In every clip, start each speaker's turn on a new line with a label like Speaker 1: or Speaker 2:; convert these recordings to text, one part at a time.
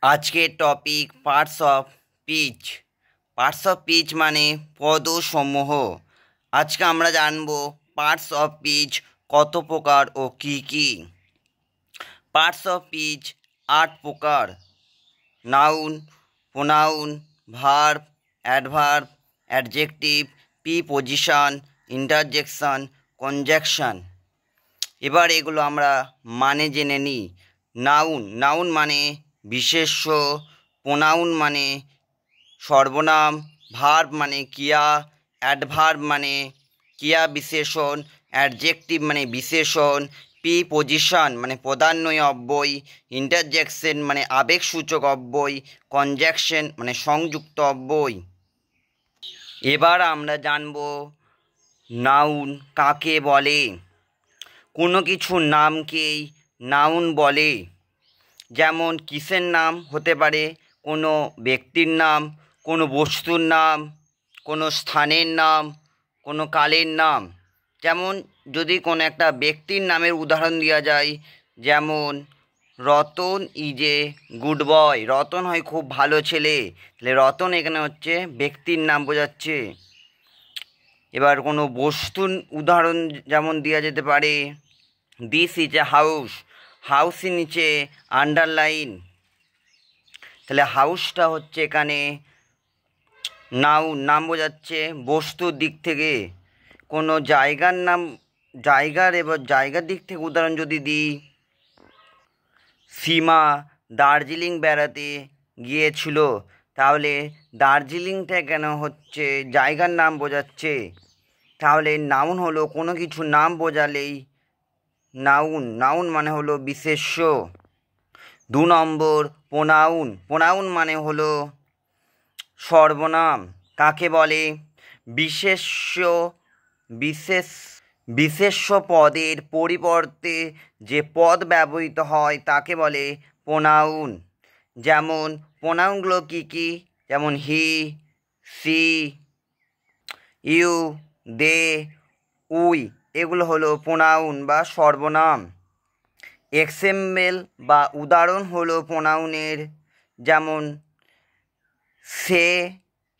Speaker 1: আজকের topic parts of speech. Parts of speech মানে পদসমূহ। আজকে আমরা জানব পার্টস অফ স্পিচ কত প্রকার ও কি কি। পার্টস অফ স্পিচ 8 প্রকার: noun, pronoun, verb, adverb, adjective, preposition, interjection, conjunction. এবার এগুলো আমরা মানে জেনে নিই। নাউন মানে বিশেষ্য, প্রোনাউন মানে সর্বনাম, ভার্ব মানে ক্রিয়া, অ্যাডভার্ব মানে ক্রিয়া বিশেষণ, অ্যাডজেক্টিভ মানে বিশেষণ, প্রিপোজিশন মানে প্রধানয় অব্যয়, ইন্টারজেকশন মানে আবেগসূচক অব্যয়, কনজাংশন মানে সংযুক্ত অব্যয়। এবার আমরা জানব নাউন কাকে বলে। কোনো কিছুর নামকেই নাউন বলে। যেমন কিসের নাম হতে পারে কোনো ব্যক্তির নাম, কোনো বস্তুর নাম, কোনো স্থানের নাম, কোনো কালের নাম। যেমন যদি কোনো একটা ব্যক্তির নামের উদাহরণ দেওয়া যায়, যেমন Ratan is a good boy, Ratan হয় খুব ভালো ছেলে, তাহলে রতন এখানে হচ্ছে ব্যক্তির নাম বোঝাচ্ছে। এবার কোনো বস্তুর উদাহরণ যেমন দেওয়া যেতে পারে, দিস ইজ এ হাউস, হাউসের নিচে আন্ডারলাইন, তাহলে হাউসটা হচ্ছে এখানে নাম বোঝাচ্ছে বস্তুর দিক থেকে। কোনো জায়গার নাম, এবার জায়গার দিক থেকে উদাহরণ যদি দিই, সীমা দার্জিলিং বেড়াতে গিয়েছিল, তাহলে দার্জিলিংটা কেন হচ্ছে জায়গার নাম বোঝাচ্ছে। তাহলে নাউন হলো কোনো কিছু নাম বোঝালেই নাউন মানে হলো বিশেষ্য। 2 নম্বর প্রোনাউন মানে হলো সর্বনাম। কাকে বলে? বিশেষ্য পদের পরিবর্তে যে পদ ব্যবহৃত হয় তাকে বলে প্রোনাউন। যেমন প্রোনাউনগুলো কী কী? যেমন হি, সি, ইউ, দে, উই, এগুলো হলো প্রোনাউন বা সর্বনাম। এক্সাম্পল বা উদাহরণ হলো প্রোনাউনের, যেমন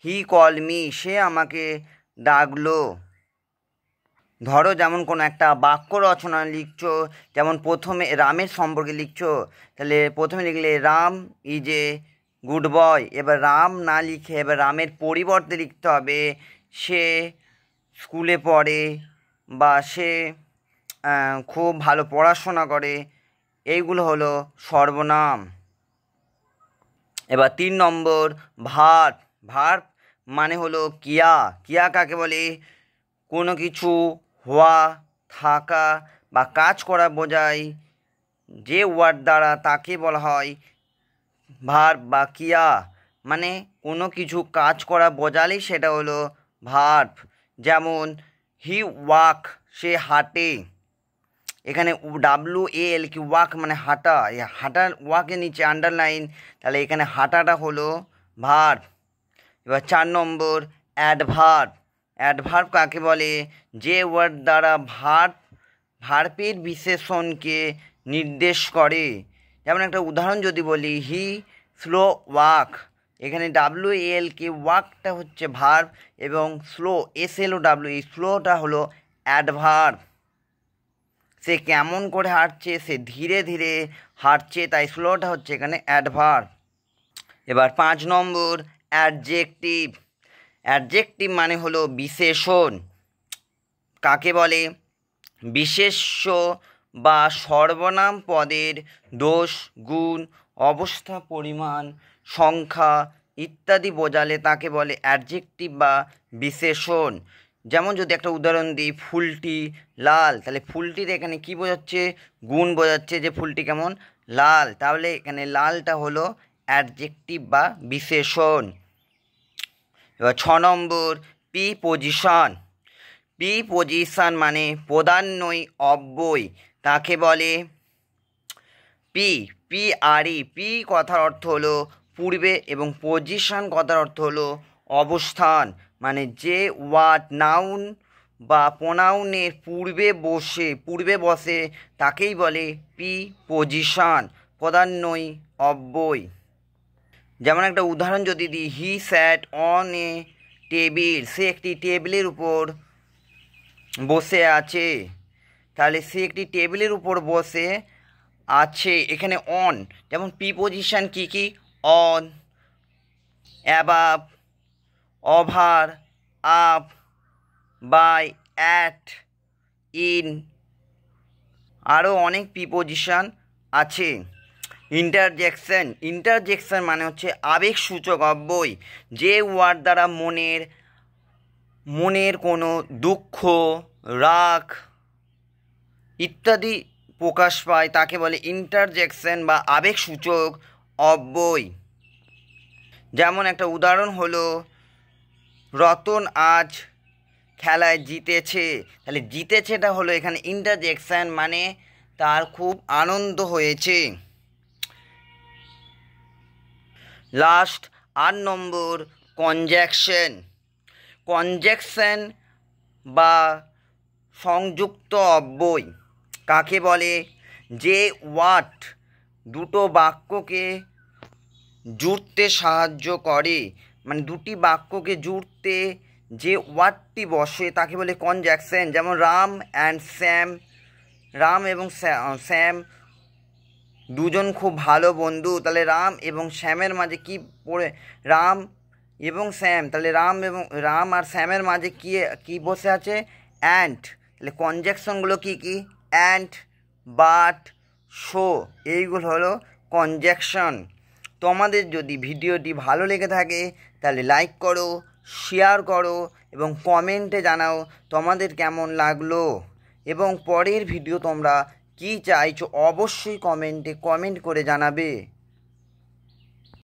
Speaker 1: হি কল মি, সে আমাকে ডাকলো। ধরো যেমন কোনো একটা বাক্য রচনা লিখছো, যেমন প্রথমে রামের সম্পর্কে লিখছো, তাহলে প্রথমে লিখলে Ram is a good boy. এবার রাম না লিখে এবার রামের পরিবর্তে লিখতে হবে সে স্কুলে পড়ে বা সে খুব ভালো পড়াশোনা করে। এইগুলো হলো সর্বনাম। এবার 3 নম্বর ভার্ব মানে হলো ক্রিয়া কাকে বলে? কোনো কিছু হওয়া, থাকা বা কাজ করা বোঝায় যে ওয়ার্ড দ্বারা তাকে বলা হয় ভার্ব বা ক্রিয়া। মানে কোনো কিছু কাজ করা বোঝালেই সেটা হলো ভার্ব। যেমন হি ওয়াক, সে হাঁটে। এখানে WAL কি ওয়াক মানে হাঁটা, এই হাঁটার ওয়াকের নিচে আন্ডারলাইন, তাহলে এখানে হাঁটাটা হলো ভার্ব। এবার 4 নম্বর অ্যাডভার্ব কাকে বলে? যে ওয়ার্ড দ্বারা ভার্বের বিশেষণকে নির্দেশ করে। যেমন একটা উদাহরণ যদি বলি, হি স্লো ওয়াক, এখানে WAL কি ওয়াকটা হচ্ছে ভার্ব এবং স্লো SLOW স্লোটা হলো অ্যাডভার্ব। সে কেমন করে হাঁটছে, সে ধীরে ধীরে হাঁটছে, তাই স্লোটা হচ্ছে এখানে অ্যাডভার্ব। এবার 5 নম্বর অ্যাডজেক্টিভ মানে হলো বিশেষণ। কাকে বলে? বিশেষ্য বা সর্বনাম পদের দোষ, গুণ, অবস্থা, পরিমাণ, সংখ্যা ইত্যাদি বোঝালে তাকে বলে অ্যাডজেক্টিভ বা বিশেষণ। যেমন যদি একটা উদাহরণ দিই, ফুলটি লাল, তাহলে ফুলটির এখানে কি বোঝাচ্ছে? গুণ বোঝাচ্ছে যে ফুলটি কেমন লাল, তাহলে এখানে লালটা হলো অ্যাডজেক্টিভ বা বিশেষণ। এবার 6 নম্বর প্রিপোজিশন মানে প্রধানয় অব্যয়। তাকে বলে পি কথার অর্থ হলো পূর্বে এবং পজিশন কথার অর্থ হলো অবস্থান। মানে যে ওয়ার্ড নাউন বা প্রোনাউনের পূর্বে বসে তাকেই বলে প্রিপোজিশন, প্রধানয় অব্যয়। যেমন একটা উদাহরণ যদি দিই, হি স্যাট অন এ টেবিল, সে একটি টেবিলের উপর বসে আছে। তাহলে সে একটি টেবিলের উপর বসে আছে, এখানে অন, যেমন প্রিপোজিশন কী কী, on, above, over, up, by, at, in, আরও অনেক প্রিপোজিশন আছে। ইন্টারজেকশন মানে হচ্ছে আবেগসূচক অব্যয়, যে ওয়ার্ড দ্বারা মনের কোনো দুঃখ, রাগ ইত্যাদি প্রকাশ পায় তাকে বলে ইন্টারজেকশন বা আবেগসূচক অব্যয়। যেমন একটা উদাহরণ হলো, রতন আজ খেলায় জিতেছে। তাহলে জিতেছেটা হলো এখানে ইন্টারজেকশন, মানে তার খুব আনন্দ হয়েছে। লাস্ট 8 নম্বর, কনজাংশন বা সংযুক্ত অব্যয় কাকে বলে, যে ওয়ার্ড দুটো বাক্যকে জুড়তে সাহায্য করে, মানে দুটি বাক্যকে জুড়তে যে ওয়ার্ডটি বসে তাকে বলে কনজাংশন। যেমন রাম এবং শ্যাম দুজন খুব ভালো বন্ধু। তাহলে রাম এবং শ্যামের মাঝে কি পড়ে, রাম এবং শ্যাম, তাহলে রাম আর শ্যামের মাঝে কি বসে আছে, অ্যান্ড। তাহলে কনজাংশনগুলো কি কি, অ্যান্ড, বাট, সো, এইগুলো হলো কনজাংশন। তোমাদের যদি ভিডিওটি ভালো লেগে থাকে তাহলে লাইক করো, শেয়ার করো এবং কমেন্টে জানাও তোমাদের কেমন লাগলো, এবং পরের ভিডিও তোমরা কী চাইছো অবশ্যই কমেন্ট করে জানাবে।